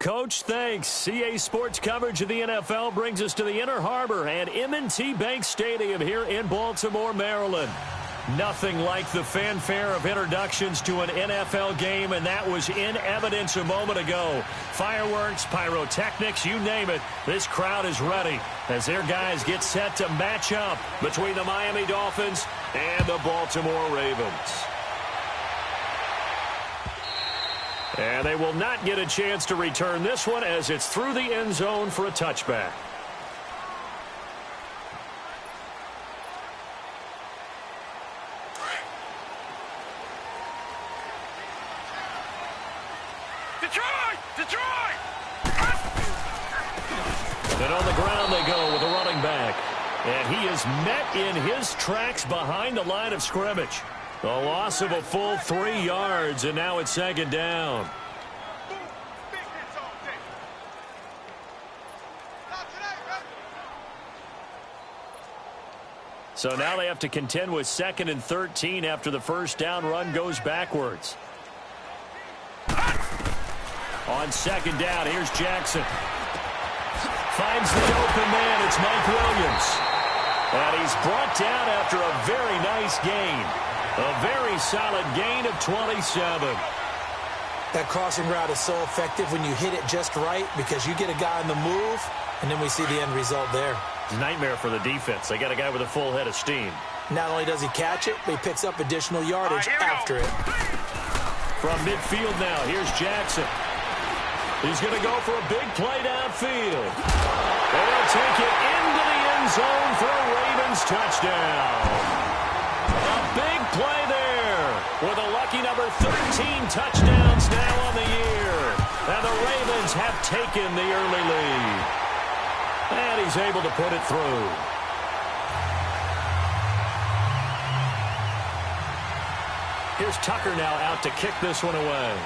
Coach. Thanks. CA Sports coverage of the NFL brings us to the Inner Harbor and M&T Bank Stadium here in Baltimore, Maryland. Nothing like the fanfare of introductions to an NFL game, and that was in evidence a moment ago. Fireworks, pyrotechnics, you name it. This crowd is ready as their guys get set to match up between the Miami Dolphins and the Baltimore Ravens. And they will not get a chance to return this one as it's through the end zone for a touchback. Detroit! And on the ground they go with a running back. And he is met in his tracks behind the line of scrimmage. A loss of a full 3 yards, and now it's second down. So now they have to contend with 2nd and 13 after the first down run goes backwards. On second down, here's Jackson. Finds the open man. It's Mike Williams. And he's brought down after a very nice gain. A very solid gain of 27. That crossing route is so effective when you hit it just right because you get a guy on the move, and then we see the end result there. It's a nightmare for the defense. They got a guy with a full head of steam. Not only does he catch it, but he picks up additional yardage after it. From midfield now, here's Jackson. He's going to go for a big play downfield. And he'll take it into the end zone for a Ravens touchdown. A big play there with a lucky number 13 touchdowns now on the year. And the Ravens have taken the early lead. And he's able to put it through. Here's Tucker now out to kick this one away.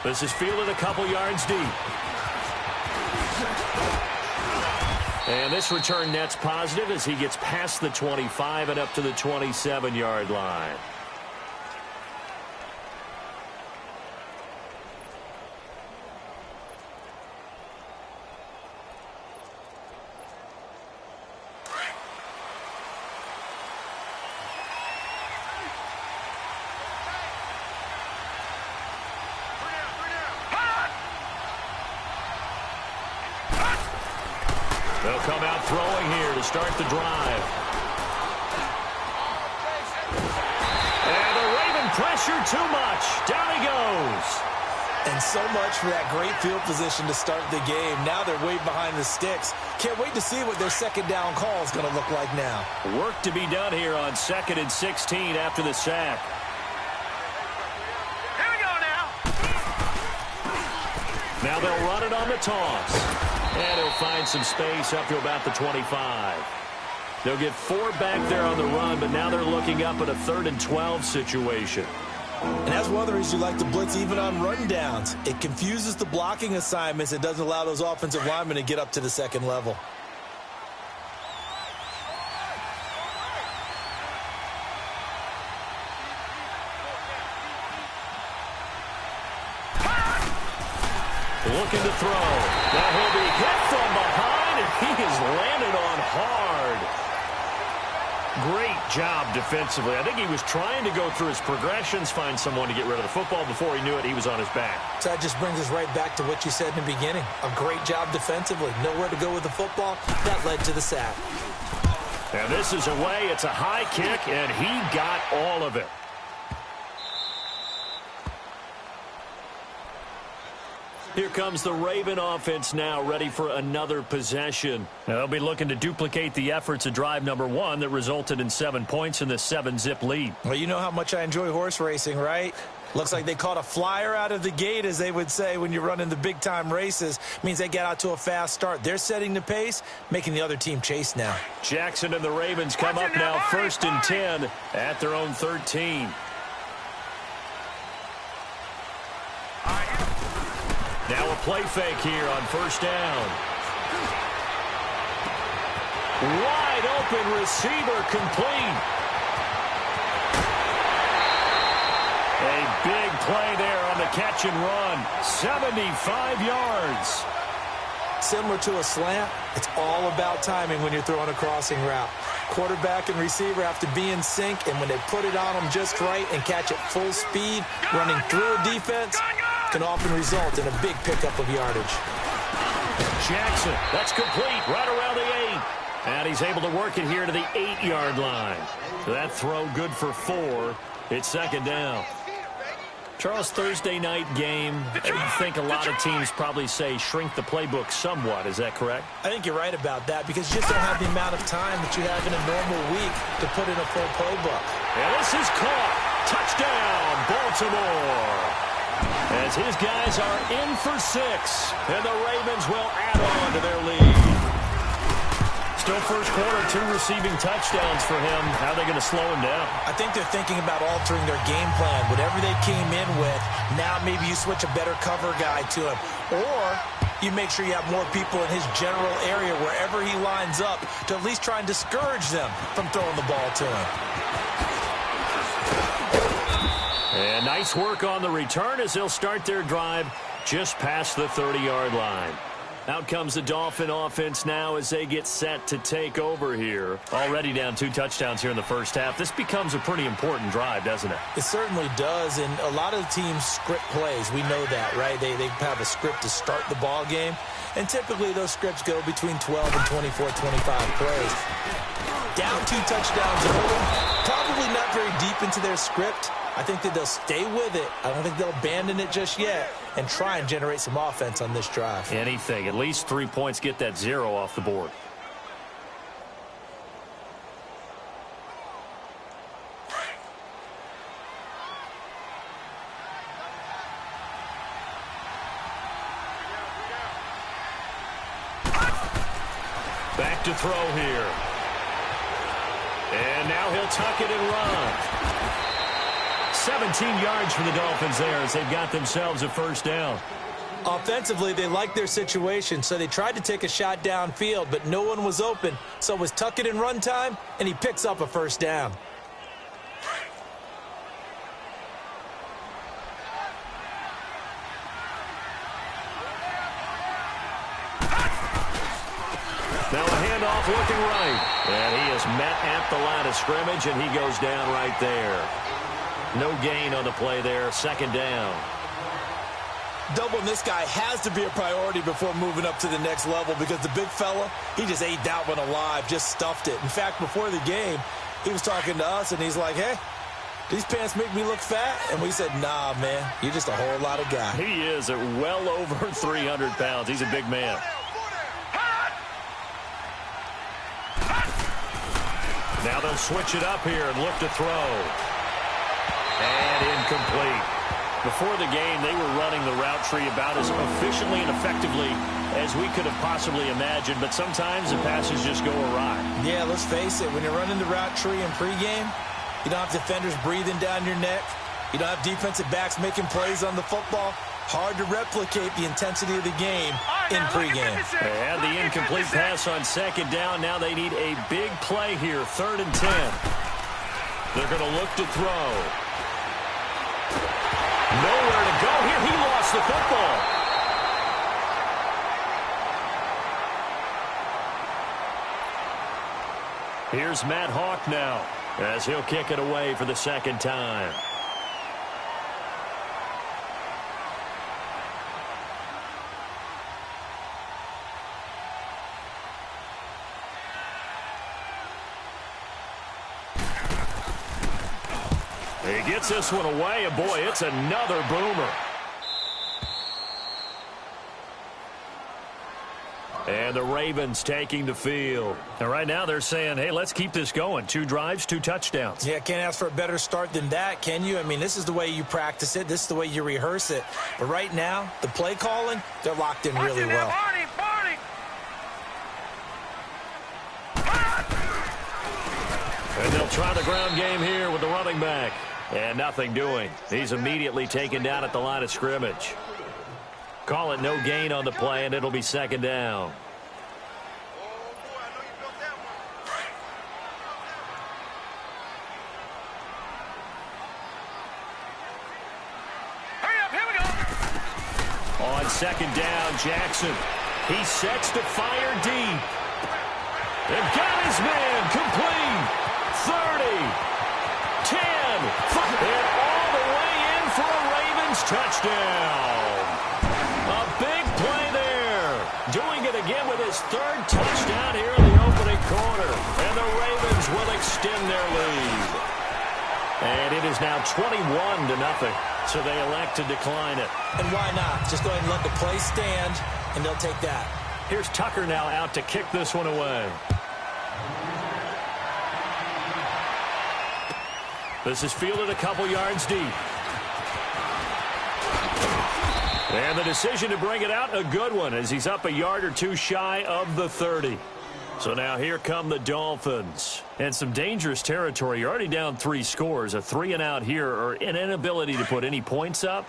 This is fielded a couple yards deep. And this return net's positive as he gets past the 25 and up to the 27-yard line. They'll come out throwing here to start the drive. And the Raven pressure too much. Down he goes. And so much for that great field position to start the game. Now they're way behind the sticks. Can't wait to see what their second down call is going to look like now. Work to be done here on 2nd and 16 after the sack. Here we go now. Now they'll run it on the toss. And he'll find some space up to about the 25. They'll get 4 back there on the run, but now they're looking up at a 3rd and 12 situation. And that's one of the reasons you like to blitz even on rundowns. It confuses the blocking assignments. It doesn't allow those offensive linemen to get up to the second level. Looking to throw. Now he'll be hit from behind, and he has landed on hard. Great job defensively. I think he was trying to go through his progressions, find someone to get rid of the football. Before he knew it, he was on his back. So that just brings us right back to what you said in the beginning. A great job defensively. Nowhere to go with the football. That led to the sack. And this is away. It's a high kick, and he got all of it. Here comes the Raven offense now, ready for another possession. Now, they'll be looking to duplicate the efforts of drive number 1 that resulted in 7 points in this 7-zip lead. Well, you know how much I enjoy horse racing, right? Looks like they caught a flyer out of the gate, as they would say when you're running the big-time races. Means they get out to a fast start. They're setting the pace, making the other team chase now. Jackson and the Ravens come up now 1st and 10 at their own 13. Now a play fake here on 1st down. Wide open receiver complete. A big play there on the catch and run. 75 yards. Similar to a slant, it's all about timing when you're throwing a crossing route. Quarterback and receiver have to be in sync, and when they put it on them just right and catch it full speed, running through a defense can often result in a big pickup of yardage. Jackson, that's complete right around the 8. And he's able to work it here to the 8-yard line. So that throw good for 4. It's second down. Charles, Thursday night game, I think a lot of teams probably say shrink the playbook somewhat. Is that correct? I think you're right about that because you just don't have the amount of time that you have in a normal week to put in a full playbook. And this is caught. Touchdown, Baltimore. As his guys are in for 6, and the Ravens will add on to their lead. Still first quarter, 2 receiving touchdowns for him. How are they going to slow him down? I think they're thinking about altering their game plan. Whatever they came in with, now maybe you switch a better cover guy to him. Or you make sure you have more people in his general area wherever he lines up to at least try and discourage them from throwing the ball to him. And nice work on the return as they'll start their drive just past the 30-yard line. Out comes the Dolphin offense now as they get set to take over here. Already down 2 touchdowns here in the first half. This becomes a pretty important drive, doesn't it? It certainly does, and a lot of the teams script plays. We know that, right? They have a script to start the ball game, and typically those scripts go between 12 and 24, 25 plays. Down 2 touchdowns early, probably not very deep into their script. I think that they'll stay with it. I don't think they'll abandon it just yet and try and generate some offense on this drive. Anything. At least 3 points, get that 0 off the board. Back to throw here. And now he'll tuck it and run. 17 yards for the Dolphins there as they've got themselves a first down. Offensively, they like their situation, so they tried to take a shot downfield, but no one was open. So it was tuck it and run time, and he picks up a first down. Now a handoff looking right. And he is met at the line of scrimmage, and he goes down right there. No gain on the play there. Second down. Doubling this guy has to be a priority before moving up to the next level because the big fella, he just ate that one alive, just stuffed it. In fact, before the game, he was talking to us, and he's like, hey, these pants make me look fat? And we said, nah, man, you're just a whole lot of guy. He is at well over 300 pounds. He's a big man. Now they'll switch it up here and look to throw. And incomplete. Before the game, they were running the route tree about as efficiently and effectively as we could have possibly imagined, but sometimes the passes just go awry. Yeah, let's face it. When you're running the route tree in pregame, you don't have defenders breathing down your neck. You don't have defensive backs making plays on the football. Hard to replicate the intensity of the game in pregame. They had the incomplete pass on second down. Now they need a big play here, 3rd and 10. They're going to look to throw. Nowhere to go here. He lost the football. Here's Matt Hawk now as he'll kick it away for the second time. He gets this one away, and boy, it's another boomer. And the Ravens taking the field. And right now they're saying, hey, let's keep this going. 2 drives, 2 touchdowns. Yeah, can't ask for a better start than that, can you? I mean, this is the way you practice it. This is the way you rehearse it. But right now, the play calling, they're locked in really well. And they'll try the ground game here with the running back. And nothing doing. He's immediately taken down at the line of scrimmage. Call it no gain on the play, and it'll be second down. on second down, Jackson. He sets to fire deep. And got his man complete. 30, 10, 5, and all the way in for a Ravens touchdown. A big play there. Doing it again with his third touchdown here in the opening quarter. And the Ravens will extend their lead. And it is now 21-0. So they elect to decline it. And why not? Just go ahead and let the play stand, and they'll take that. Here's Tucker now out to kick this one away. This is fielded a couple yards deep. And the decision to bring it out, a good one, as he's up a yard or two shy of the 30. So now here come the Dolphins. And some dangerous territory. You're already down 3 scores. A 3-and-out here, or an inability to put any points up.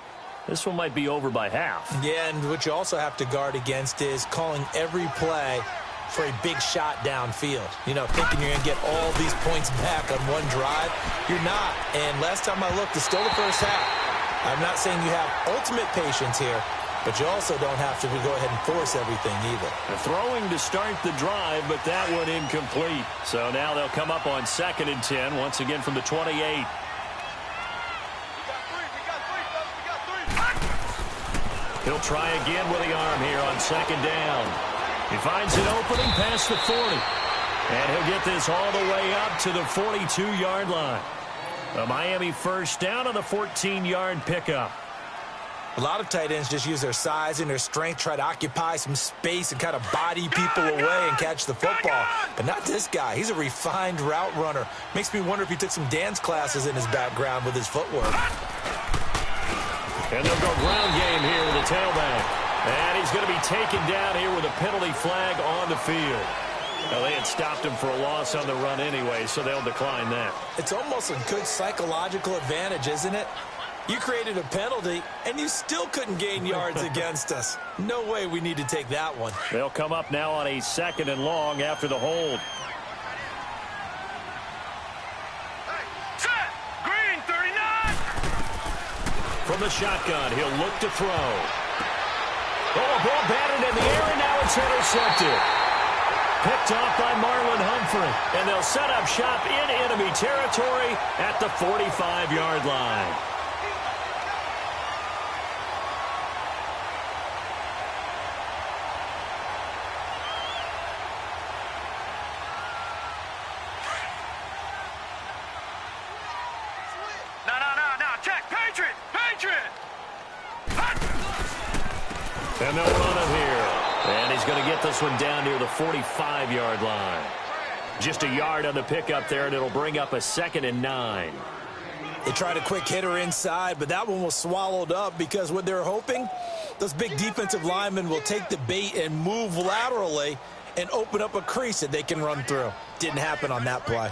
This one might be over by half. Yeah, and what you also have to guard against is calling every play for a big shot downfield. You know, thinking you're going to get all these points back on one drive. You're not. And last time I looked, it's still the first half. I'm not saying you have ultimate patience here, but you also don't have to go ahead and force everything either. The throwing to start the drive, but that one incomplete. So now they'll come up on 2nd and 10, once again from the 28. He'll try again with the arm here on 2nd down. He finds an opening past the 40. And he'll get this all the way up to the 42-yard line. A Miami first down on the 14-yard pickup. A lot of tight ends just use their size and their strength, try to occupy some space and kind of body people away and catch the football. But not this guy. He's a refined route runner. Makes me wonder if he took some dance classes in his background with his footwork. And they'll go ground game here with the tailback. And he's going to be taken down here with a penalty flag on the field. Now, they had stopped him for a loss on the run anyway, so they'll decline that. It's almost a good psychological advantage, isn't it? You created a penalty, and you still couldn't gain yards against us. No way we need to take that one. They'll come up now on a 2nd and long after the hold. Set! Green, 39! From the shotgun, he'll look to throw. Oh, ball batted in the air, and now it's intercepted. Picked off by Marlon Humphrey. And they'll set up shop in enemy territory at the 45-yard line. No. Check. Patriot! And they'll run him here. And he's going to get this one down near the 45-yard line. Just a yard on the pickup there, and it'll bring up a 2nd and 9. They tried a quick hitter inside, but that one was swallowed up because what they're hoping, those big defensive linemen will take the bait and move laterally and open up a crease that they can run through. Didn't happen on that play.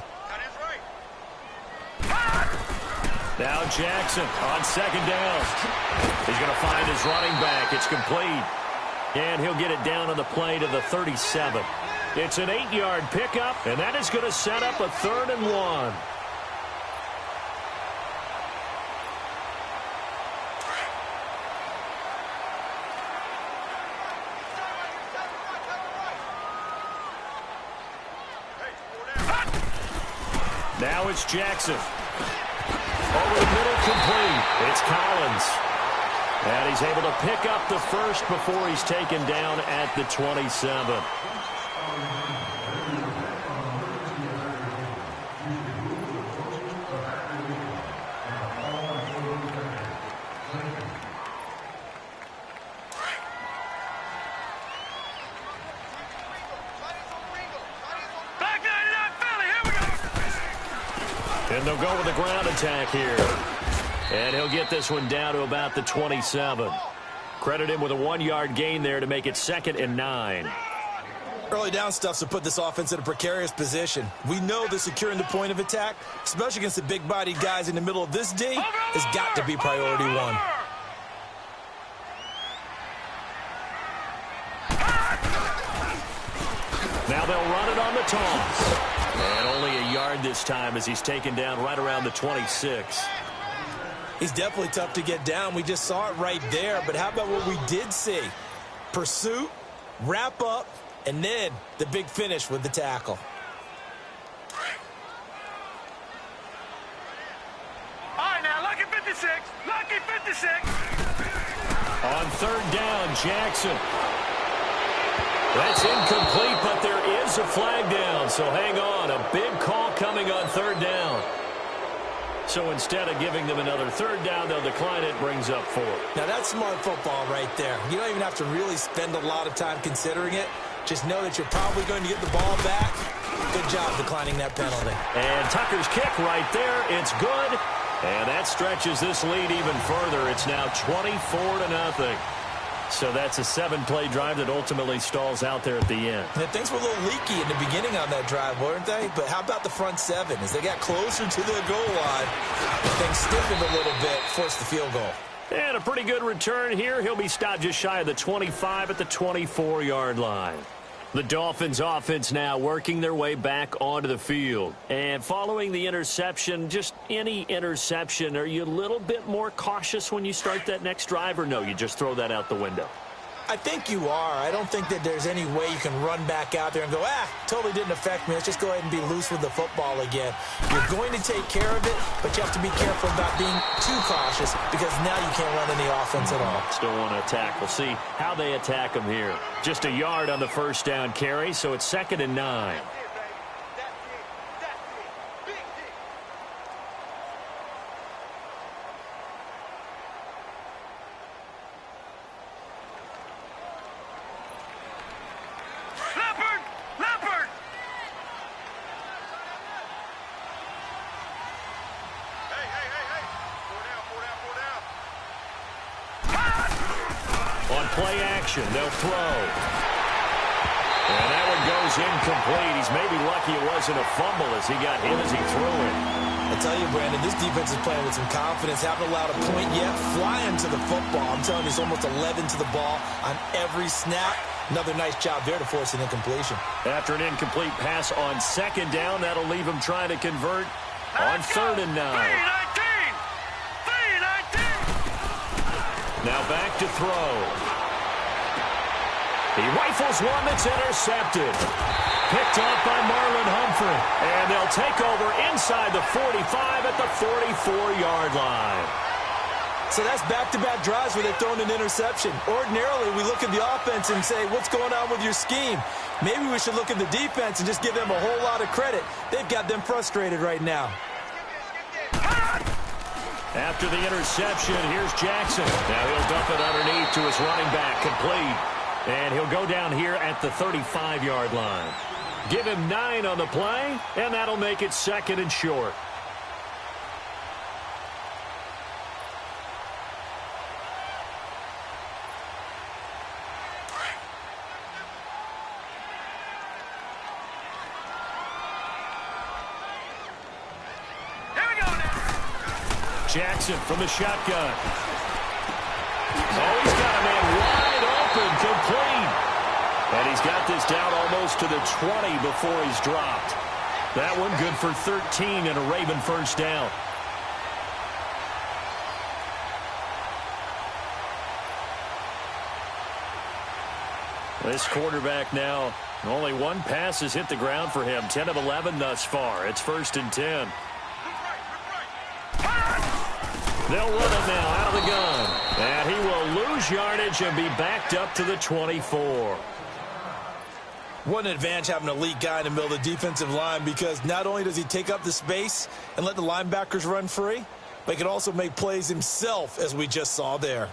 Now Jackson on 2nd down. He's going to find his running back. It's complete. And he'll get it down on the play to the 37. It's an 8-yard pickup, and that is going to set up a 3rd and 1. Now it's Jackson. Over the middle, complete. It's Collins. And he's able to pick up the first before he's taken down at the 27. And they'll go with the ground attack here. And he'll get this one down to about the 27. Credit him with a 1-yard gain there to make it 2nd and 9. Early down stuff to put this offense in a precarious position. We know that securing the point of attack, especially against the big-bodied guys in the middle of this D, has got to be priority 1. Now they'll run it on the toss. And only a yard this time as he's taken down right around the 26. He's definitely tough to get down. We just saw it right there. But how about what we did see? Pursuit, wrap up, and then the big finish with the tackle. All right, now, lucky 56. Lucky 56. On third down, Jackson. That's incomplete, but there is a flag down. So hang on. A big call coming on third down. So instead of giving them another third down, they'll decline it, brings up 4. Now, that's smart football right there. You don't even have to really spend a lot of time considering it. Just know that you're probably going to get the ball back. Good job declining that penalty. And Tucker's kick right there. It's good. And that stretches this lead even further. It's now 24-0. So that's a 7-play drive that ultimately stalls out there at the end. And things were a little leaky in the beginning on that drive, weren't they? But how about the front 7? As they got closer to the goal line, things stiffened a little bit, forced the field goal. And a pretty good return here. He'll be stopped just shy of the 25 at the 24-yard line. The Dolphins offense now working their way back onto the field. And following the interception, just any interception, are you a little bit more cautious when you start that next drive, or no, you just throw that out the window? I think you are. I don't think that there's any way you can run back out there and go, totally didn't affect me. Let's just go ahead and be loose with the football again. You're going to take care of it, but you have to be careful about being too cautious because now you can't run any offense at all. Still want to attack. We'll see how they attack them here. Just a yard on the first down carry, so it's 2nd and 9. Play action, they'll throw. And that one goes incomplete. He's maybe lucky it wasn't a fumble as he got hit as he threw it. I tell you, Brandon, this defense is playing with some confidence. Haven't allowed a point yet. Flying to the football. I'm telling you, it's almost 11 to the ball on every snap. Another nice job there to force an incompletion. After an incomplete pass on 2nd down, that'll leave him trying to convert on 3rd and 9. 3-19. Now back to throw. He rifles one that's intercepted. Picked off by Marlon Humphrey. And they'll take over inside the 45 at the 44-yard line. So that's back-to-back drives where they've thrown an interception. Ordinarily, we look at the offense and say, what's going on with your scheme? Maybe we should look at the defense and just give them a whole lot of credit. They've got them frustrated right now. After the interception, here's Jackson. Now he'll dump it underneath to his running back, complete. And he'll go down here at the 35-yard line. Give him 9 on the play, and that'll make it 2nd and short. Here we go now. Jackson from the shotgun. Oh, he's got a man wide open, complete. And he's got this down almost to the 20 before he's dropped. That one good for 13 and a Raven first down. This quarterback now, only one pass has hit the ground for him. 10 of 11 thus far. It's 1st and 10. They'll run it now out of the gun. And he will lose yardage and be backed up to the 24. What an advantage having an elite guy in the middle of the defensive line, because not only does he take up the space and let the linebackers run free, but he can also make plays himself, as we just saw there.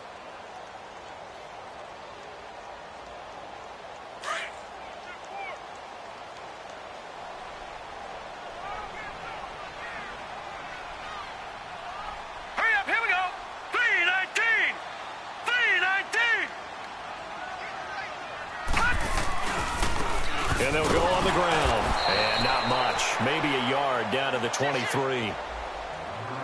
And they'll go on the ground. And not much. Maybe a yard down to the 23.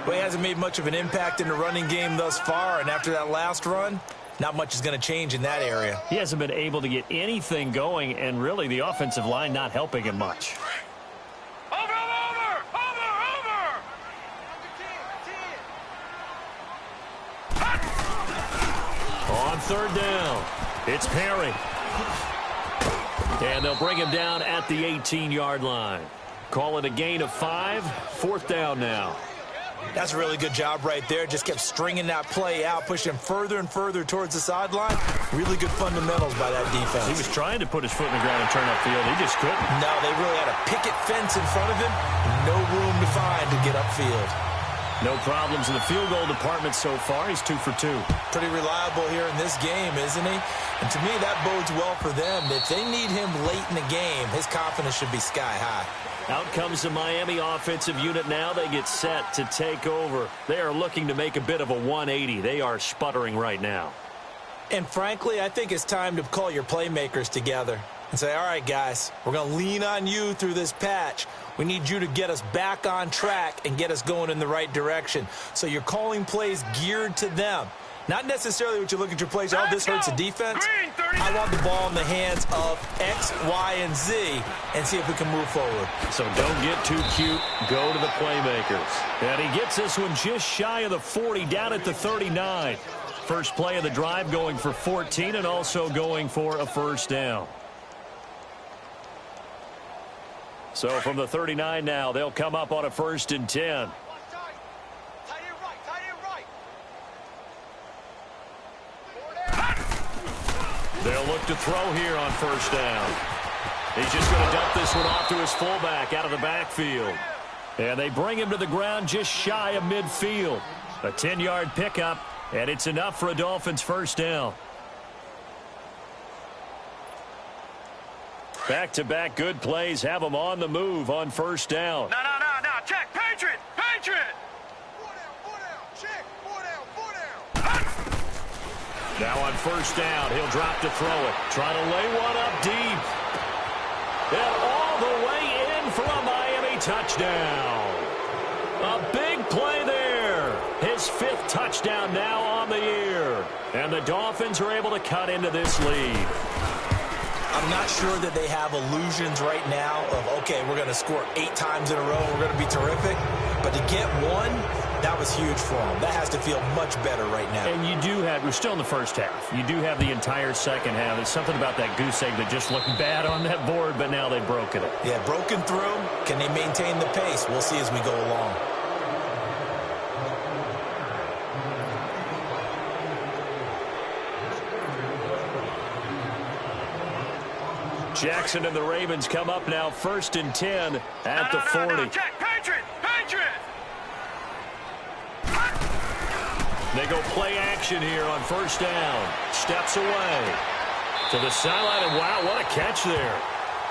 Well, he hasn't made much of an impact in the running game thus far. And after that last run, not much is going to change in that area. He hasn't been able to get anything going. And really, the offensive line not helping him much. Over! third down. It's Perry. And they'll bring him down at the 18-yard line. Call it a gain of 5. Fourth down now. That's a really good job right there. Just kept stringing that play out, pushing him further and further towards the sideline. Really good fundamentals by that defense. He was trying to put his foot in the ground and turn upfield. He just couldn't. No, they really had a picket fence in front of him. No room to find to get upfield. No problems in the field goal department so far. He's 2 for 2. Pretty reliable here in this game, isn't he? And to me, that bodes well for them. If they need him late in the game, his confidence should be sky high. Out comes the Miami offensive unit now. They get set to take over. They are looking to make a bit of a 180. They are sputtering right now. And frankly, I think it's time to call your playmakers together and say, all right, guys, we're going to lean on you through this patch. We need you to get us back on track and get us going in the right direction. So you're calling plays geared to them. Not necessarily what you look at your plays, oh, this hurts the defense. I want the ball in the hands of X, Y, and Z and see if we can move forward. So don't get too cute. Go to the playmakers. And he gets this one just shy of the 40, down at the 39. First play of the drive going for 14 and also going for a first down. So from the 39 now, they'll come up on a 1st and 10. They'll look to throw here on first down. He's just going to dump this one off to his fullback out of the backfield. And they bring him to the ground just shy of midfield. A 10-yard pickup, and it's enough for a Dolphins first down. Back-to-back good plays have them on the move on first down. No. Check. Patriot. Now on first down, he'll drop to throw it. Trying to lay one up deep. And all the way in for a Miami touchdown. A big play there. His 5th touchdown now on the year. And the Dolphins are able to cut into this lead. I'm not sure that they have illusions right now of, okay, we're going to score 8 times in a row. We're going to be terrific. But to get one, that was huge for them. That has to feel much better right now. And you do have, we're still in the first half. You do have the entire second half. There's something about that goose egg that just looked bad on that board, but now they've broken it. Yeah, broken through. Can they maintain the pace? We'll see as we go along. Jackson and the Ravens come up now 1st and 10 at the 40. No. Check. Patriot. They go play action here on first down. Steps away to the sideline, and wow, what a catch there.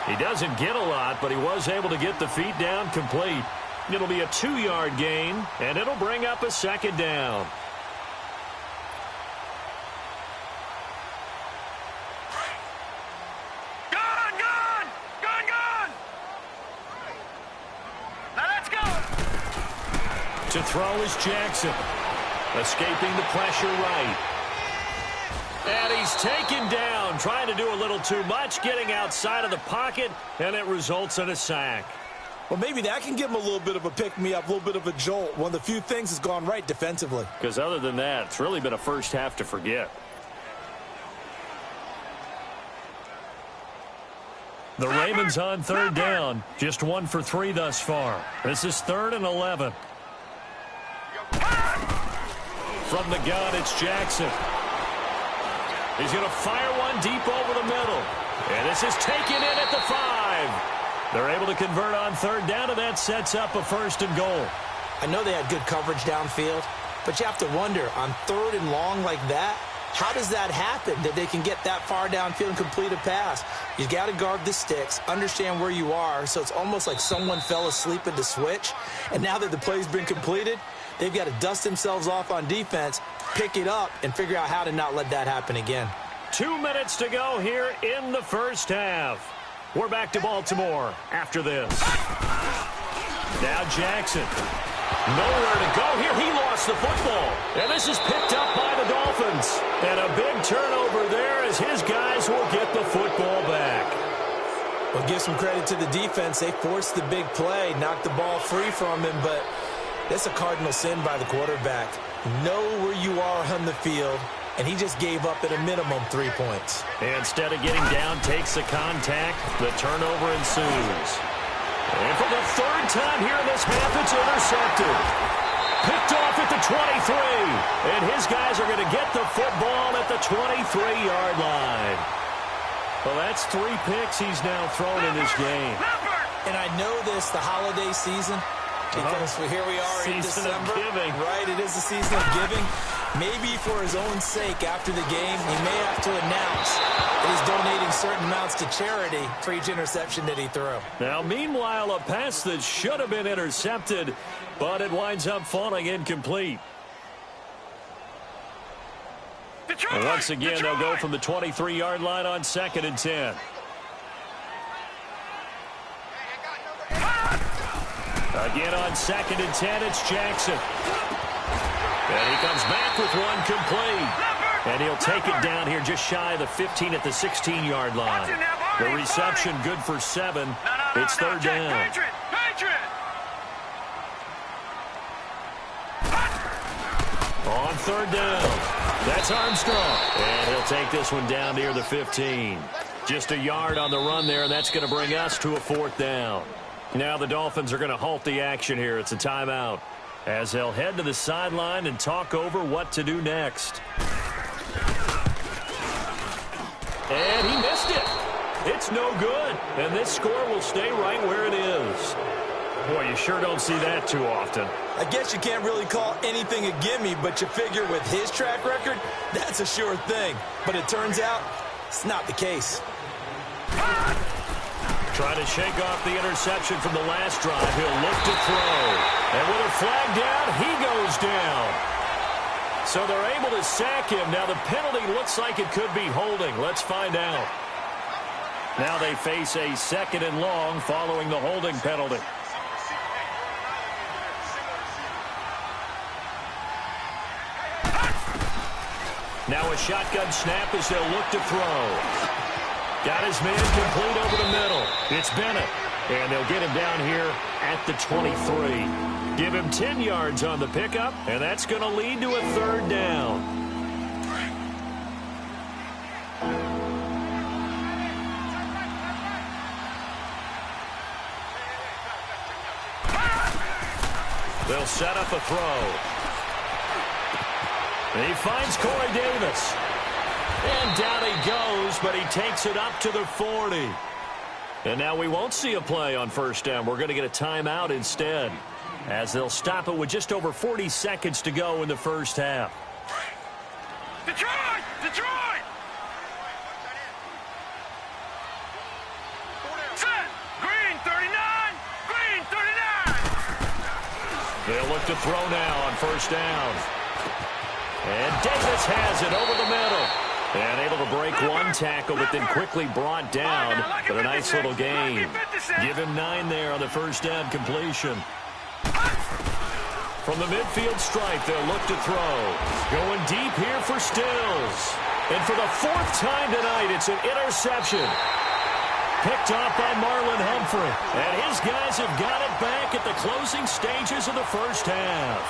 He doesn't get a lot, but he was able to get the feet down complete. It'll be a 2-yard gain, and it'll bring up a 2nd down. To throw is Jackson. Escaping the pressure right. And he's taken down, trying to do a little too much, getting outside of the pocket, and it results in a sack. Well, maybe that can give him a little bit of a pick-me-up, a little bit of a jolt. One of the few things that's gone right defensively. Because other than that, it's really been a first half to forget. The Ravens on 3rd down. Just 1 for 3 thus far. This is 3rd and 11. From the gun, it's Jackson. He's going to fire one deep over the middle. And this is taken in at the 5. They're able to convert on 3rd down, and that sets up a 1st and goal. I know they had good coverage downfield, but you have to wonder, on 3rd and long like that, how does that happen, that they can get that far downfield and complete a pass? You got to guard the sticks, understand where you are, so it's almost like someone fell asleep at the switch, and now that the play's been completed, they've got to dust themselves off on defense, pick it up, and figure out how to not let that happen again. 2 minutes to go here in the first half. We're back to Baltimore after this. Now Jackson. Nowhere to go here. He lost the football. And this is picked up by the Dolphins. And a big turnover there as his guys will get the football back. Well, give some credit to the defense. They forced the big play, knocked the ball free from him, but... that's a cardinal sin by the quarterback. Know where you are on the field. and he just gave up at a minimum 3 points. Instead of getting down, takes the contact. The turnover ensues. And for the third time here in this half, it's intercepted. Picked off at the 23. And his guys are going to get the football at the 23-yard line. Well, that's 3 picks he's now thrown in this game. And I know this, the holiday season, because here we are in December. Right, it is the season of giving. Maybe for his own sake, after the game, he may have to announce that he's donating certain amounts to charity for each interception that he threw. Now, meanwhile, a pass that should have been intercepted, but it winds up falling incomplete. And once again, they'll go from the 23-yard line on 2nd and 10. Again on 2nd and 10, it's Jackson. And he comes back with one complete. And he'll take it down here just shy of the 15 at the 16-yard line. The reception good for 7. It's 3rd down. On 3rd down. That's Armstrong. And he'll take this one down near the 15. Just a yard on the run there, and that's going to bring us to a 4th down. Now the Dolphins are going to halt the action here. It's a timeout as they'll head to the sideline and talk over what to do next. And he missed it. It's no good. And this score will stay right where it is. Boy, you sure don't see that too often. I guess you can't really call anything a gimme, but you figure with his track record, that's a sure thing. But it turns out it's not the case. Trying to shake off the interception from the last drive. He'll look to throw. And with a flag down, he goes down. So they're able to sack him. Now the penalty looks like it could be holding. Let's find out. Now they face a 2nd and long following the holding penalty. Now a shotgun snap as they'll look to throw. Got his man complete over the middle. It's Bennett. And they'll get him down here at the 23. Give him 10 yards on the pickup, and that's going to lead to a 3rd down. They'll set up a throw. And he finds Corey Davis. And down he goes, but he takes it up to the 40. And now we won't see a play on 1st down. We're going to get a timeout instead, as they'll stop it with just over 40 seconds to go in the 1st half. Detroit! Detroit! Set! Green 39! Green 39! They'll look to throw now on 1st down. And Davis has it over the middle. And able to break one tackle, but then quickly brought down with a nice little gain. Give him 9 there on the 1st down completion. From the midfield stripe, they'll look to throw. Going deep here for Stills. And for the 4th time tonight, it's an interception. Picked off by Marlon Humphrey. And his guys have got it back at the closing stages of the 1st half.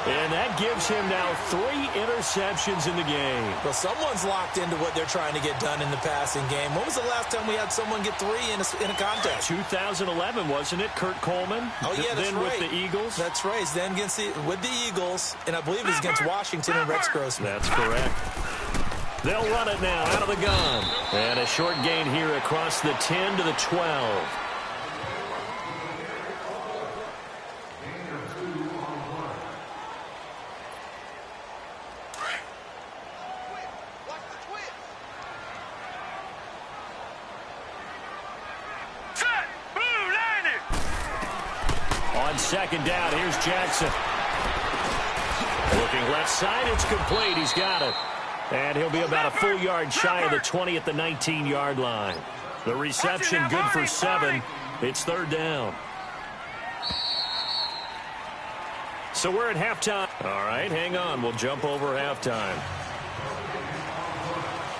And that gives him now 3 interceptions in the game. Well, someone's locked into what they're trying to get done in the passing game. When was the last time we had someone get 3 in a contest? 2011, wasn't it? Kurt Coleman? Oh, yeah, that's then right. With the Eagles? That's right. Then with the Eagles, and I believe it's against Washington and Rex Grossman. That's correct. They'll run it now out of the gun. And a short gain here across the 10 to the 12. On 2nd down, here's Jackson. Looking left side, it's complete. He's got it. And he'll be about a full yard shy of the 20 at the 19-yard line. The reception good for 7. It's 3rd down. So we're at halftime. All right, hang on. We'll jump over halftime.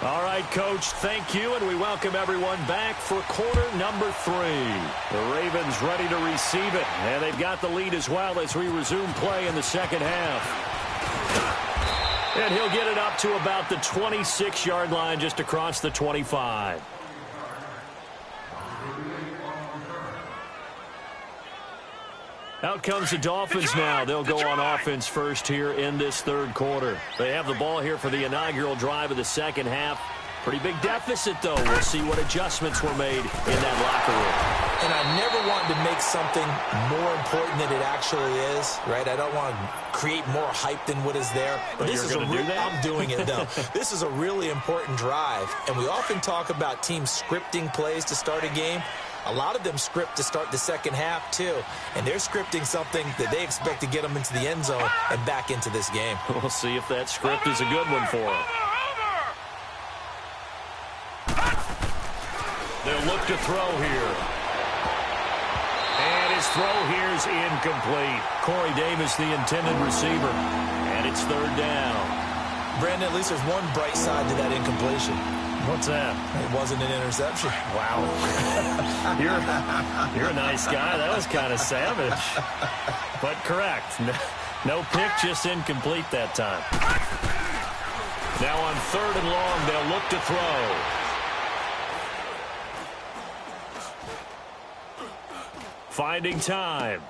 All right, Coach, thank you, and we welcome everyone back for quarter number 3. The Ravens ready to receive it, and they've got the lead as well as we resume play in the 2nd half. And he'll get it up to about the 26-yard line, just across the 25. Out comes the Dolphins now. They'll go on offense first here in this third quarter. They have the ball here for the inaugural drive of the second half. Pretty big deficit, though. We'll see what adjustments were made in that locker room. And I never wanted to make something more important than it actually is, right? I don't want to create more hype than what is there. But this is I'm doing it, though. This is a really important drive. And we often talk about teams scripting plays to start a game. A lot of them script to start the second half, too. And they're scripting something that they expect to get them into the end zone and back into this game. We'll see if that script is a good one for them. They'll look to throw here. And his throw here is incomplete. Corey Davis, the intended receiver. And it's third down. Brandon, at least there's one bright side to that incompletion. What's that? It wasn't an interception. Wow. You're a nice guy. That was kind of savage. But correct. No pick, just incomplete that time. Now on third and long, they'll look to throw. Finding time.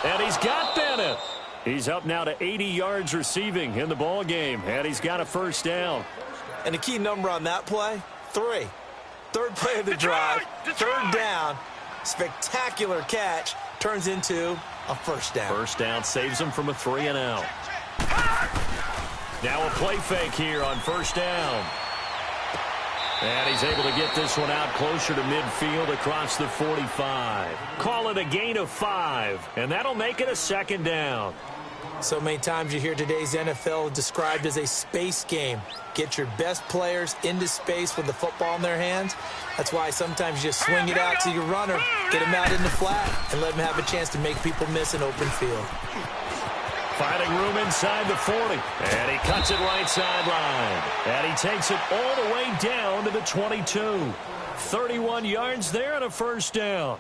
And he's got Bennett. He's up now to 80 yards receiving in the ball game. And he's got a first down. And the key number on that play, 3. Third play of the drive, third down, spectacular catch, turns into a first down. First down saves him from a 3-and-out. Now a play fake here on first down. And he's able to get this one out closer to midfield across the 45. Call it a gain of 5, and that'll make it a second down. So many times you hear today's NFL described as a space game. Get your best players into space with the football in their hands. That's why sometimes you just swing it out to your runner, get him out in the flat, and let him have a chance to make people miss an open field. Finding room inside the 40. And he cuts it right sideline. And he takes it all the way down to the 22. 31 yards there and a first down.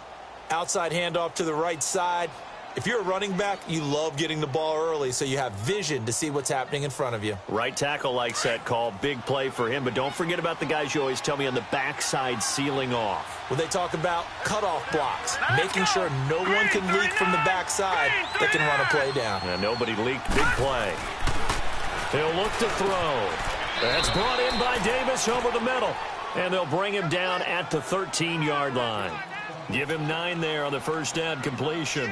Outside handoff to the right side. If you're a running back, you love getting the ball early so you have vision to see what's happening in front of you. Right tackle likes that call. Big play for him. But don't forget about the guys you always tell me on the backside sealing off. Well, they talk about cutoff blocks, making sure no one can leak from the backside that can run a play down. And nobody leaked. Big play. He'll look to throw. That's brought in by Davis over the middle. And they'll bring him down at the 13-yard line. Give him 9 there on the first down completion.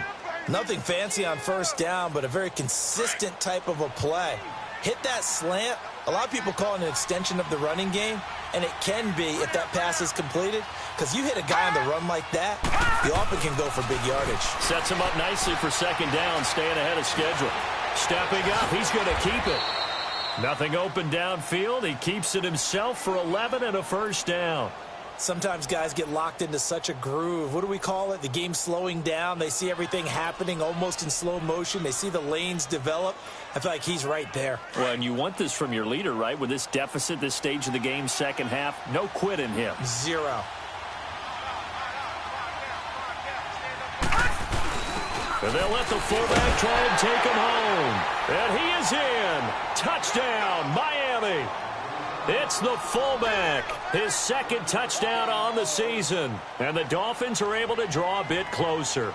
Nothing fancy on first down, but a very consistent type of a play. Hit that slant. A lot of people call it an extension of the running game, and it can be if that pass is completed, because you hit a guy on the run like that, you often can go for big yardage. Sets him up nicely for second down, staying ahead of schedule. Stepping up, he's going to keep it. Nothing open downfield. He keeps it himself for 11 and a first down. Sometimes guys get locked into such a groove. What do we call it? The game slowing down. They see everything happening almost in slow motion. They see the lanes develop. I feel like he's right there. Well, and you want this from your leader, right? With this deficit, this stage of the game, second half, no quit in him. 0. And they'll let the fullback try and take him home. And he is in. Touchdown, Miami. It's the fullback, his second touchdown on the season. And the Dolphins are able to draw a bit closer.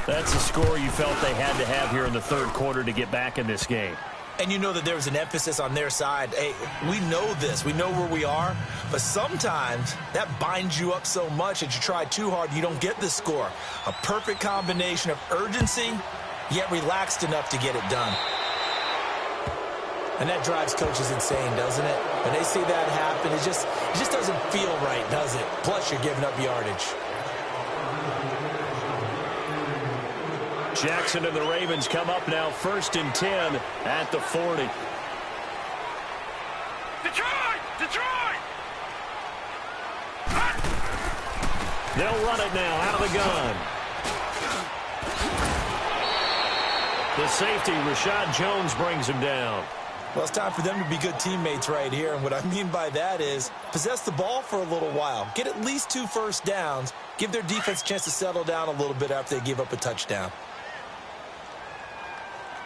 That's a score you felt they had to have here in the third quarter to get back in this game. And you know that there was an emphasis on their side. Hey, we know this. We know where we are. But sometimes that binds you up so much that you try too hard, you don't get the score. A perfect combination of urgency, yet relaxed enough to get it done. And that drives coaches insane, doesn't it? When they see that happen, it just doesn't feel right, does it? Plus, you're giving up yardage. Jackson and the Ravens come up now 1st and 10 at the 40. Detroit! They'll run it now out of the gun. The safety, Rashad Jones, brings him down. Well, it's time for them to be good teammates right here. And what I mean by that is possess the ball for a little while. Get at least 2 first downs. Give their defense a chance to settle down a little bit after they give up a touchdown.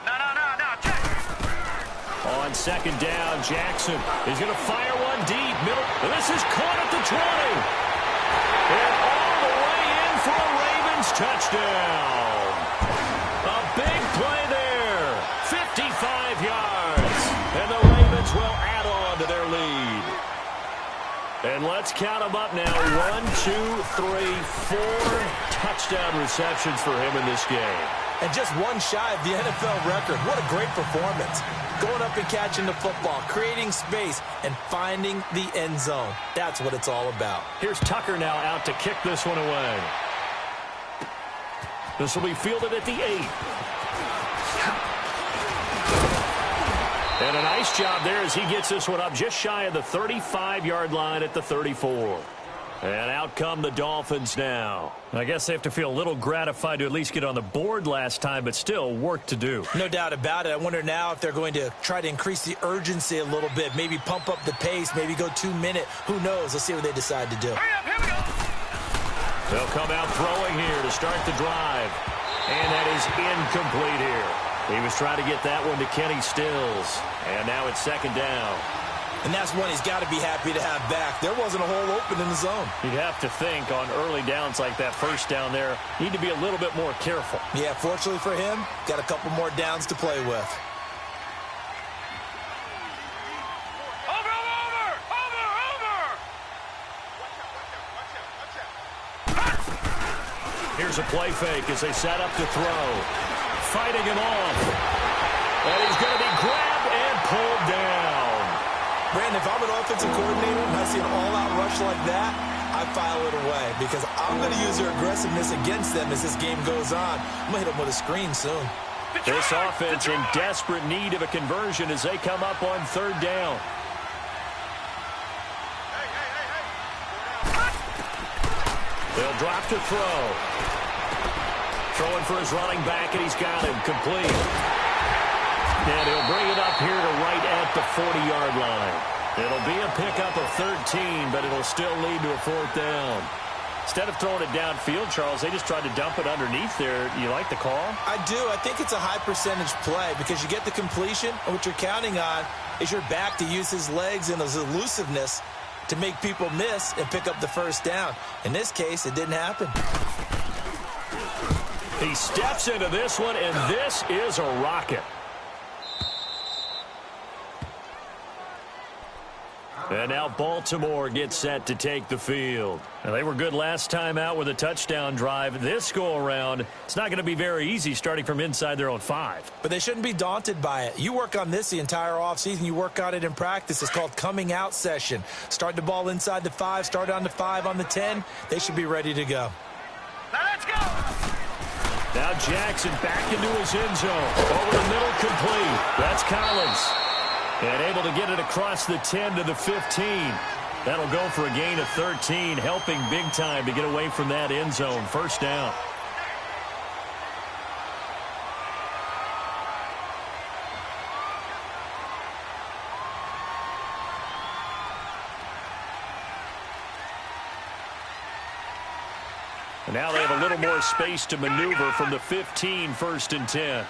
No. On On second down, Jackson is going to fire one deep. Middle. And this is caught at the 20. And all the way in for a Ravens touchdown. A big play there. 55 yards. And the Ravens will add on to their lead. And let's count them up now. 1, 2, 3, 4 touchdown receptions for him in this game. And just one shy of the NFL record. What a great performance. Going up and catching the football, creating space, and finding the end zone. That's what it's all about. Here's Tucker now out to kick this one away. This will be fielded at the 8. And a nice job there as he gets this one up just shy of the 35-yard line at the 34. And out come the Dolphins now. I guess they have to feel a little gratified to at least get on the board last time, but still work to do. No doubt about it. I wonder now if they're going to try to increase the urgency a little bit, maybe pump up the pace, maybe go 2-minute. Who knows? Let's see what they decide to do. Hurry up, here we go. They'll come out throwing here to start the drive. And that is incomplete here. He was trying to get that one to Kenny Stills. And now it's second down. And that's one he's got to be happy to have back. There wasn't a hole open in the zone. You'd have to think on early downs like that first down there, need to be a little bit more careful. Yeah, fortunately for him, got a couple more downs to play with. Over, over, over, over. Here's a play fake as they set up to throw. Fighting him off. And he's going to be grabbed and pulled down. Brandon, if I'm an offensive coordinator and I see an all-out rush like that, I file it away because I'm going to use their aggressiveness against them as this game goes on. I'm going to hit them with a screen soon. This offense in desperate need of a conversion as they come up on third down. They'll drop to throw. Throwing for his running back, and he's got him complete. And he'll bring it up here to right at the 40-yard line. It'll be a pickup of 13, but it'll still lead to a fourth down. Instead of throwing it downfield, Charles, they just tried to dump it underneath there. You like the call? I do. I think it's a high-percentage play because you get the completion, and what you're counting on is your back to use his legs and his elusiveness to make people miss and pick up the first down. In this case, it didn't happen. He steps into this one, and this is a rocket. And now Baltimore gets set to take the field. Now, they were good last time out with a touchdown drive. This go-around, it's not going to be very easy starting from inside their own 5. But they shouldn't be daunted by it. You work on this the entire offseason. You work on it in practice. It's called coming out session. Start the ball inside the 5, start on the 5 on the 10. They should be ready to go. Now let's go. Now Jackson back into his end zone. Over the middle, complete. That's Collins. And able to get it across the 10 to the 15. That'll go for a gain of 13, helping big time to get away from that end zone. First down. And now they have a little more space to maneuver from the 15, first and 10.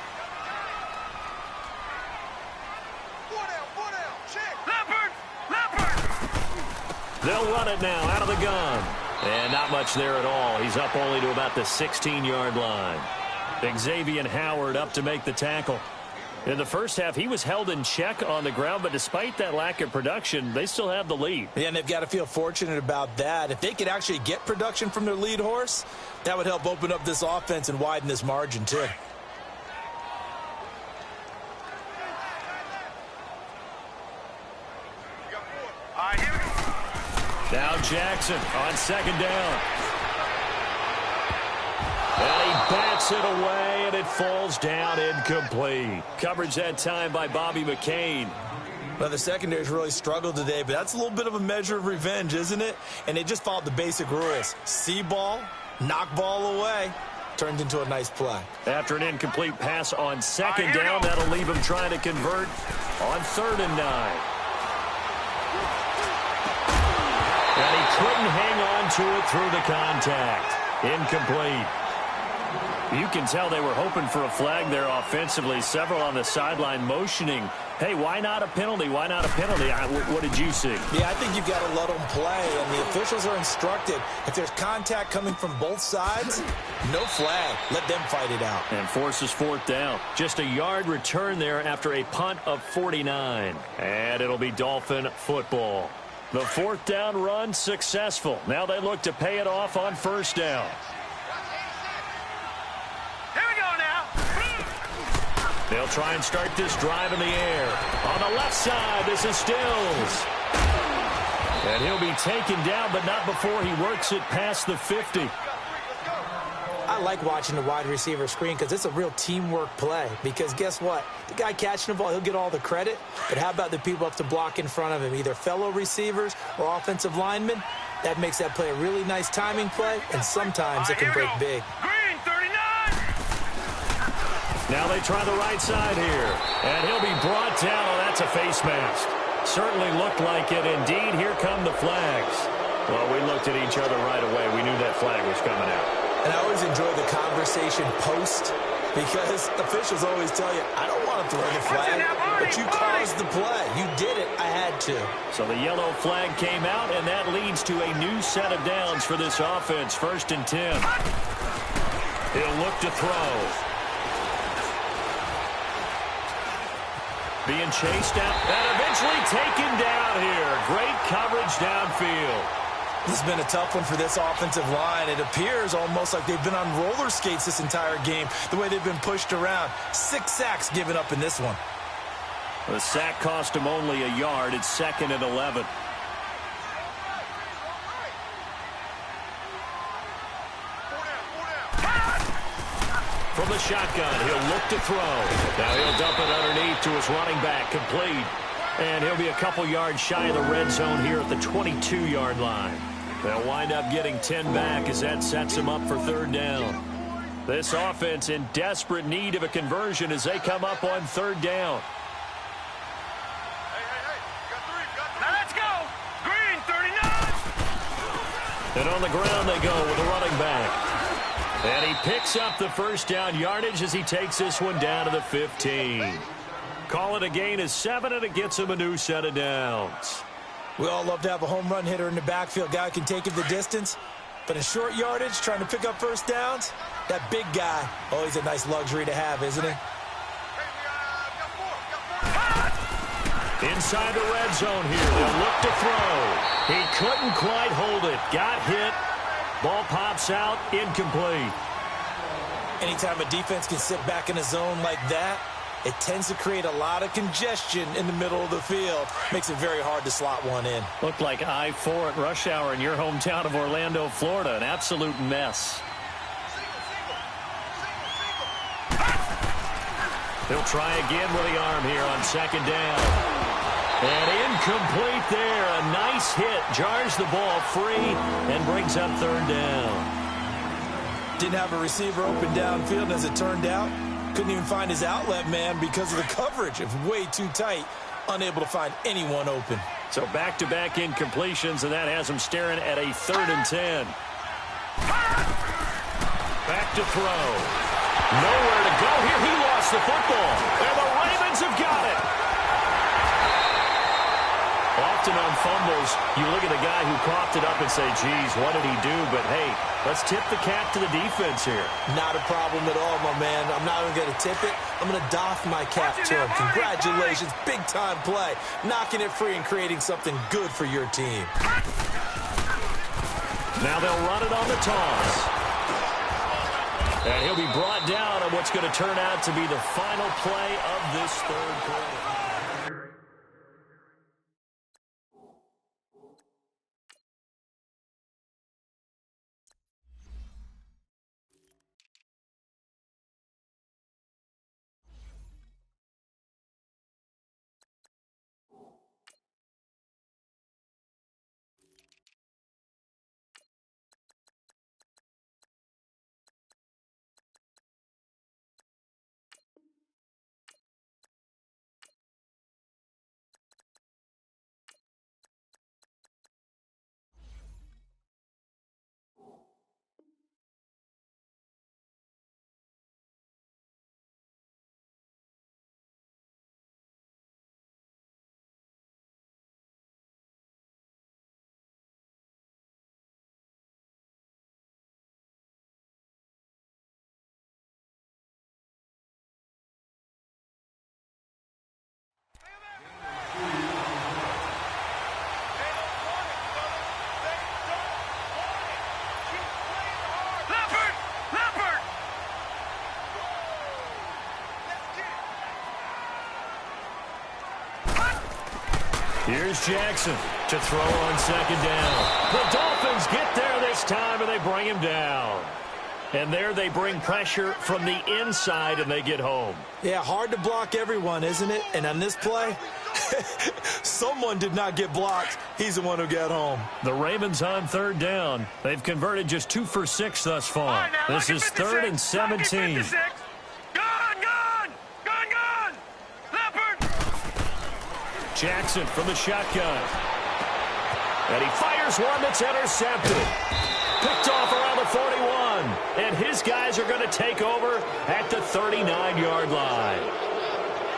They'll run it now out of the gun. And not much there at all. He's up only to about the 16-yard line. Xavier Howard up to make the tackle. In the first half, he was held in check on the ground, but despite that lack of production, they still have the lead. Yeah, and they've got to feel fortunate about that. If they could actually get production from their lead horse, that would help open up this offense and widen this margin, too. Now Jackson on second down. And he bats it away, and it falls down incomplete. Coverage that time by Bobby McCain. Well, the secondary's really struggled today, but that's a little bit of a measure of revenge, isn't it? And they just followed the basic rules. See ball, knock ball away. Turned into a nice play. After an incomplete pass on second down, that'll leave him trying to convert on 3rd and 9. And he couldn't hang on to it through the contact. Incomplete. You can tell they were hoping for a flag there offensively. Several on the sideline motioning, hey, why not a penalty? Why not a penalty? What did you see? Yeah, I think you've got to let them play, and the officials are instructed. If there's contact coming from both sides, no flag. Let them fight it out. And forces fourth down. Just a yard return there after a punt of 49. And it'll be Dolphin football. The fourth down run successful. Now they look to pay it off on first down. They'll try and start this drive in the air. On the left side, this is Stills. And he'll be taken down, but not before he works it past the 50. I like watching the wide receiver screen because it's a real teamwork play. Because guess what? The guy catching the ball, he'll get all the credit. But how about the people up to block in front of him, either fellow receivers or offensive linemen? That makes that play a really nice timing play, and sometimes it can break big. Now they try the right side here. And he'll be brought down. Oh, that's a face mask. Certainly looked like it. Indeed, here come the flags. Well, we looked at each other right away. We knew that flag was coming out. And I always enjoy the conversation post because officials always tell you, I don't want to throw the flag, but you caused the play. You did it. I had to. So the yellow flag came out, and that leads to a new set of downs for this offense. 1st and 10. He'll look to throw. Being chased out and eventually taken down here. Great coverage downfield. This has been a tough one for this offensive line. It appears almost like they've been on roller skates this entire game, the way they've been pushed around. 6 sacks given up in this one. The sack cost him only a yard. It's 2nd and 11. From the shotgun, he'll look to throw. Now he'll dump it underneath to his running back, complete. And he'll be a couple yards shy of the red zone here at the 22-yard line. They'll wind up getting 10 back as that sets him up for 3rd down. This offense in desperate need of a conversion as they come up on 3rd down. Now let's go. Green, 39. And on the ground they go with a running back. And he picks up the 1st down yardage as he takes this one down to the 15. Call it a gain of 7, and it gets him a new set of downs. We all love to have a home run hitter in the backfield. Guy who can take it the distance. But in short yardage, trying to pick up 1st downs, that big guy, always a nice luxury to have, isn't he? Inside the red zone here. They'll look to throw. He couldn't quite hold it. Got hit. Ball pops out, incomplete. Anytime a defense can sit back in a zone like that, it tends to create a lot of congestion in the middle of the field. Makes it very hard to slot one in. Looked like I-4 at rush hour in your hometown of Orlando, Florida. An absolute mess. He'll try again with the arm here on 2nd down. And incomplete there. A nice hit. Jars the ball free and brings up 3rd down. Didn't have a receiver open downfield, as it turned out. Couldn't even find his outlet man because of the coverage. It was way too tight. Unable to find anyone open. So back-to-back incompletions, and that has him staring at a 3rd and 10. Back to throw. Nowhere to go here. He lost the football. And the Ravens have got it. Often on fumbles, you look at the guy who coughed it up and say, geez, what did he do? But, hey, let's tip the cap to the defense here. Not a problem at all, my man. I'm not even going to tip it. I'm going to doff my cap to him. Congratulations. Big-time play. Knocking it free and creating something good for your team. Now they'll run it on the toss. And he'll be brought down on what's going to turn out to be the final play of this 3rd quarter. Here's Jackson to throw on second down. The Dolphins get there this time, and they bring him down. And there they bring pressure from the inside, and they get home. Yeah, hard to block everyone, isn't it? And on this play, someone did not get blocked. He's the one who got home. The Ravens on third down. They've converted just 2 for 6 thus far. Right, now, this is 3rd and 17. Gone! Leopard! Jackson from the shotgun. And he fires one that's intercepted. Picked off around the 41. And his guys are going to take over at the 39-yard line.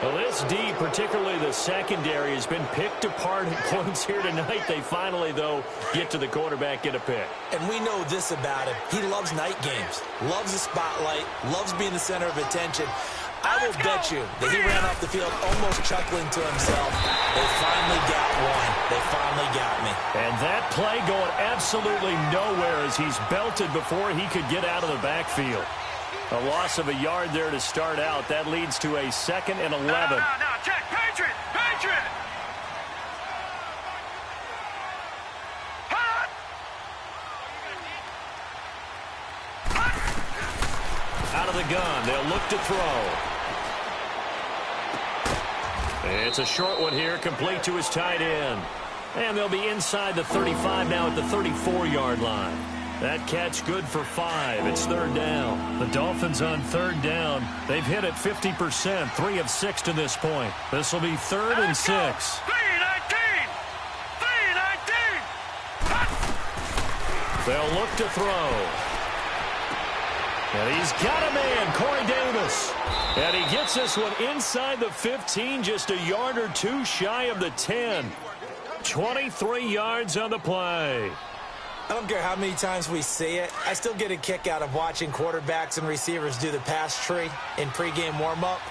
Well, this D, particularly the secondary, has been picked apart at points here tonight. They finally, though, get to the quarterback, get a pick. And we know this about him. He loves night games, loves the spotlight, loves being the center of attention. I will bet you that he ran off the field almost chuckling to himself. They finally got one. They finally got me. And that play going absolutely nowhere as he's belted before he could get out of the backfield. A loss of a yard there to start out. That leads to a 2nd and 11. No, check. Patriot! Out of the gun. They'll look to throw. It's a short one here, complete to his tight end. And they'll be inside the 35 now at the 34-yard line. That catch good for 5. It's 3rd down. The Dolphins on 3rd down. They've hit it 50%, 3 of 6 to this point. This will be 3rd and 6. 3-19! They'll look to throw. And he's got a man, Corey Davis. And he gets this one inside the 15, just a yard or 2 shy of the 10. 23 yards on the play. I don't care how many times we see it. I still get a kick out of watching quarterbacks and receivers do the pass tree in pregame warm-up.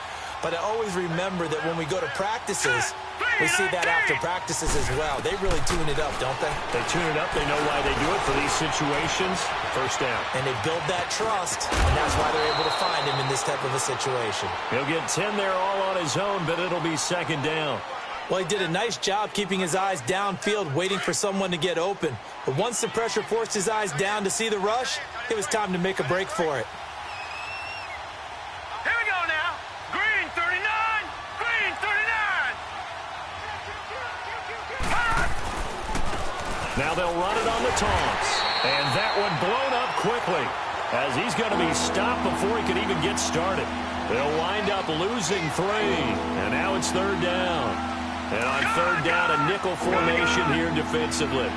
But I always remember that when we go to practices, we see that after practices as well. They really tune it up, don't they? They tune it up. They know why they do it for these situations. First down. And they build that trust, and that's why they're able to find him in this type of a situation. He'll get 10 there all on his own, but it'll be 2nd down. Well, he did a nice job keeping his eyes downfield, waiting for someone to get open. But once the pressure forced his eyes down to see the rush, it was time to make a break for it. Here we go now. Green 39! Green 39! Now they'll run it on the taunts. And that one blown up quickly as he's going to be stopped before he could even get started. They'll wind up losing 3. And now it's 3rd down. And on 3rd down, a nickel formation here defensively.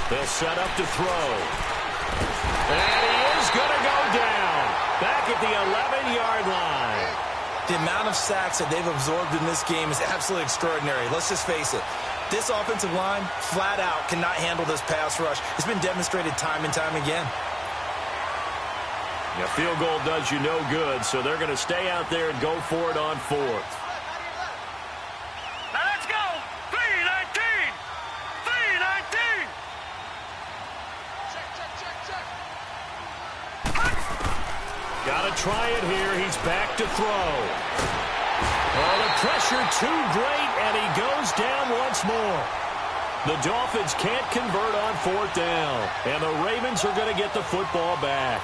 They'll set up to throw. And he is going to go down. Back at the 11-yard line. The amount of sacks that they've absorbed in this game is absolutely extraordinary. Let's just face it. This offensive line, flat out, cannot handle this pass rush. It's been demonstrated time and time again. A field goal does you no good, so they're going to stay out there and go for it on 4th. Now let's go! 3-19! 3-19! Got to try it here. He's back to throw. Oh, the pressure too great, and he goes down once more. The Dolphins can't convert on 4th down, and the Ravens are going to get the football back.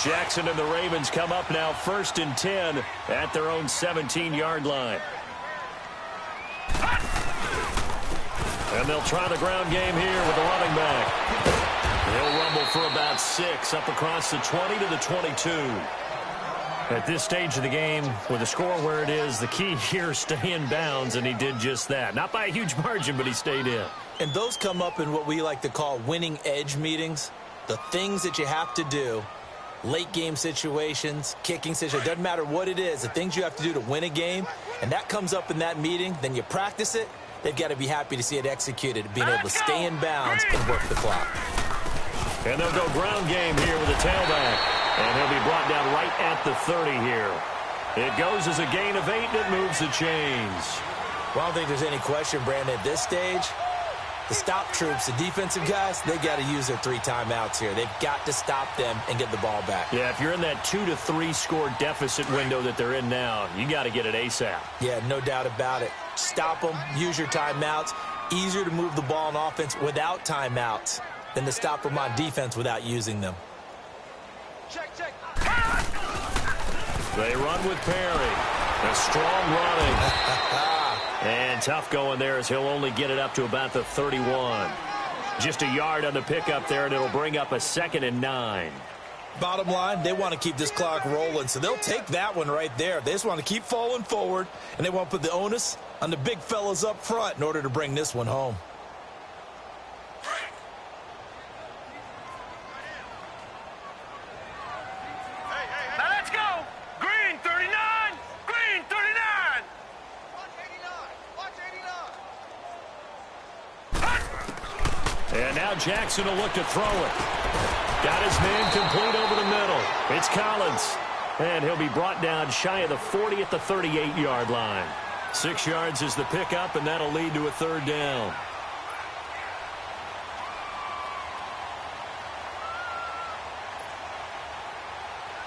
Jackson and the Ravens come up now 1st and 10 at their own 17-yard line. And they'll try the ground game here with the running back. He'll rumble for about 6 up across the 20 to the 22. At this stage of the game, with the score where it is, the key here is stay in bounds, and he did just that. Not by a huge margin, but he stayed in. And those come up in what we like to call winning edge meetings. The things that you have to do. Late game situations, kicking situations, doesn't matter what it is, the things you have to do to win a game, and that comes up in that meeting, then you practice it, they've got to be happy to see it executed, being able to stay in bounds and work the clock. And they'll go ground game here with a tailback, and he'll be brought down right at the 30 here. It goes as a gain of 8, and it moves the chains. Well, I don't think there's any question, Brandon, at this stage, The stop troops, the defensive guys, they got to use their 3 timeouts here. They've got to stop them and get the ball back. Yeah, if you're in that 2 to 3 score deficit window that they're in now, you got to get it ASAP. Yeah, no doubt about it. Stop them, use your timeouts. Easier to move the ball on offense without timeouts than to stop them on defense without using them. Check. They run with Perry. A strong running. And tough going there as he'll only get it up to about the 31. Just a yard on the pickup there, and it'll bring up a 2nd and 9. Bottom line, they want to keep this clock rolling, so they'll take that one right there. They just want to keep falling forward, and they want to put the onus on the big fellas up front in order to bring this one home. Now let's go. Green 39. Green 39. Watch 89. And now Jackson will look to throw it. Got his man complete over the middle. It's Collins. And he'll be brought down shy of the 40 at the 38-yard line. 6 yards is the pickup, and that'll lead to a 3rd down.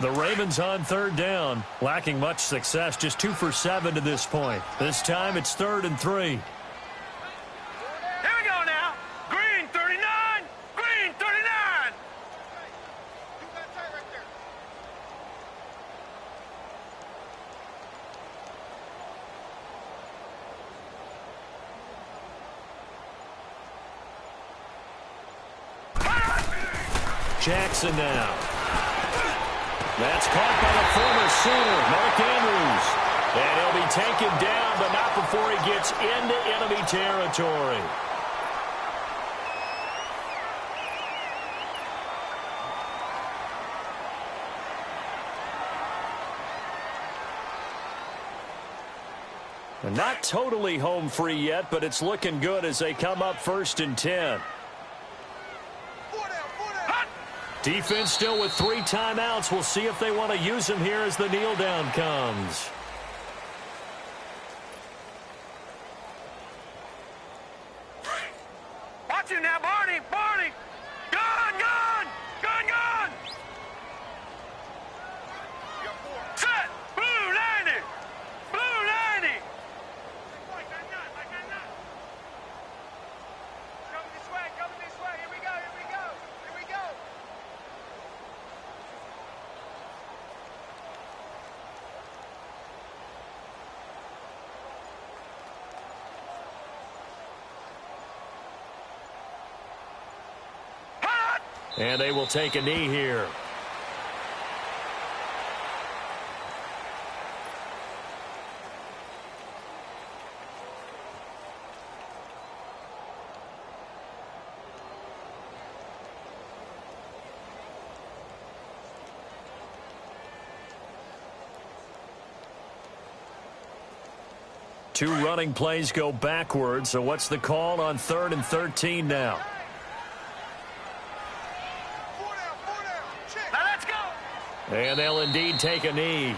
The Ravens on 3rd down, lacking much success, just 2 for 7 to this point. This time it's 3rd and 3. Here we go now. Green 39. Green 39. Jackson now. That's caught by the former Sooner, Mark Andrews. And he'll be taken down, but not before he gets into enemy territory. Not totally home free yet, but it's looking good as they come up 1st and 10. Defense still with 3 timeouts. We'll see if they want to use them here as the kneel down comes. Watch him now, Barney. Barney. Gun. Set. Blue 90. Blue 90. Coming this way. Here we go. And they will take a knee here. Two running plays go backwards, so what's the call on 3rd and 13 now? Now let's go. And they'll indeed take a knee.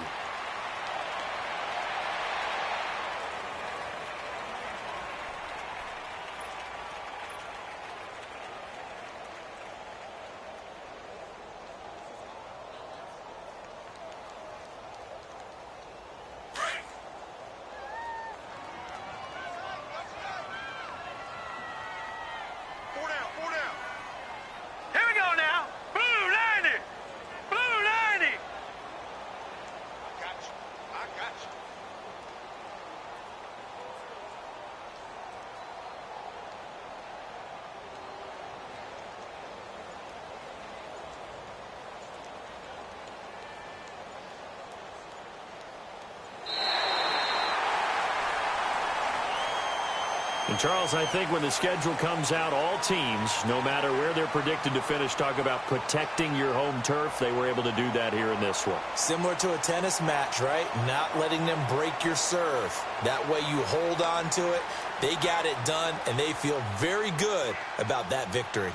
And Charles, I think when the schedule comes out, all teams, no matter where they're predicted to finish, talk about protecting your home turf. They were able to do that here in this one. Similar to a tennis match, right? Not letting them break your serve. That way you hold on to it. They got it done, and they feel very good about that victory.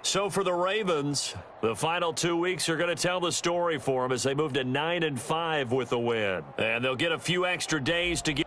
So for the Ravens, the final 2 weeks are going to tell the story for them as they move to 9-5 with a win. And they'll get a few extra days to get